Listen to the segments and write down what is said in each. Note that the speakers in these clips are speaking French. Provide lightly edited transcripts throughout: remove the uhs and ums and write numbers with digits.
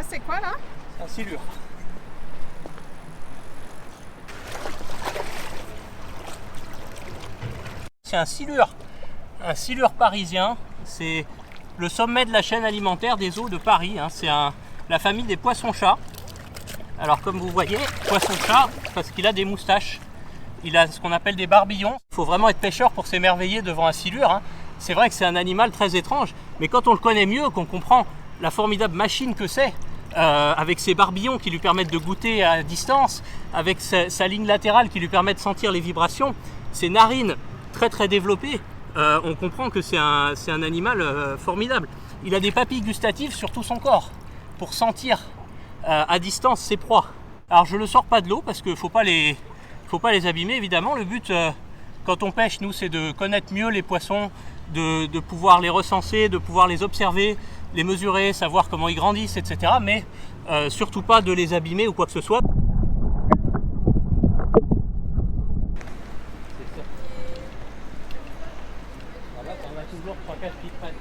c'est quoi là? Un silure. C'est un silure parisien. C'est le sommet de la chaîne alimentaire des eaux de Paris. Hein. C'est la famille des poissons-chats. Alors comme vous voyez, poisson-chat, parce qu'il a des moustaches. Il a ce qu'on appelle des barbillons. Il faut vraiment être pêcheur pour s'émerveiller devant un silure. Hein. C'est vrai que c'est un animal très étrange, mais quand on le connaît mieux, qu'on comprend la formidable machine que c'est, avec ses barbillons qui lui permettent de goûter à distance, avec sa ligne latérale qui lui permet de sentir les vibrations, ses narines très très développées, on comprend que c'est un animal formidable. Il a des papilles gustatives sur tout son corps pour sentir à distance ses proies. Alors je ne le sors pas de l'eau parce qu'il ne faut pas les abîmer évidemment. Le but quand on pêche, nous, c'est de connaître mieux les poissons, de pouvoir les recenser, de pouvoir les observer, les mesurer, savoir comment ils grandissent, etc. Mais surtout pas de les abîmer ou quoi que ce soit. Toujours 3-4 qui prennent.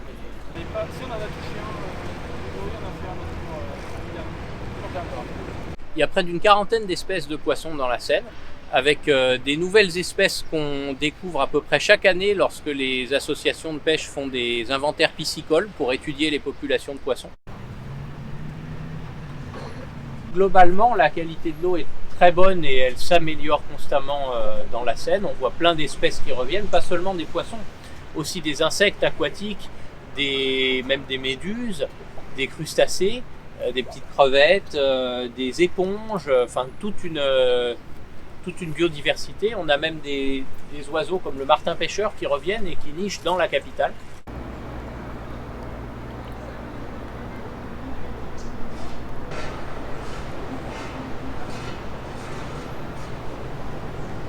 Si on en a touché il y a près d'une quarantaine d'espèces de poissons dans la Seine, avec des nouvelles espèces qu'on découvre à peu près chaque année lorsque les associations de pêche font des inventaires piscicoles pour étudier les populations de poissons. Globalement, la qualité de l'eau est très bonne et elle s'améliore constamment dans la Seine. On voit plein d'espèces qui reviennent, pas seulement des poissons, aussi des insectes aquatiques, même des méduses, des crustacés, des petites crevettes, des éponges, enfin toute une biodiversité. On a même des oiseaux comme le martin pêcheur qui reviennent et qui nichent dans la capitale.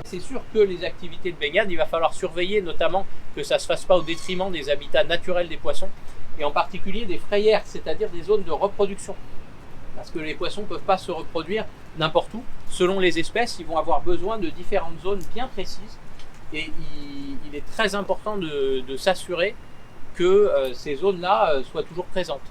C'est sûr que les activités de baignade, il va falloir surveiller notamment que ça ne se fasse pas au détriment des habitats naturels des poissons et en particulier des frayères, c'est-à-dire des zones de reproduction. Parce que les poissons ne peuvent pas se reproduire n'importe où. Selon les espèces, ils vont avoir besoin de différentes zones bien précises et il est très important de s'assurer que ces zones-là soient toujours présentes.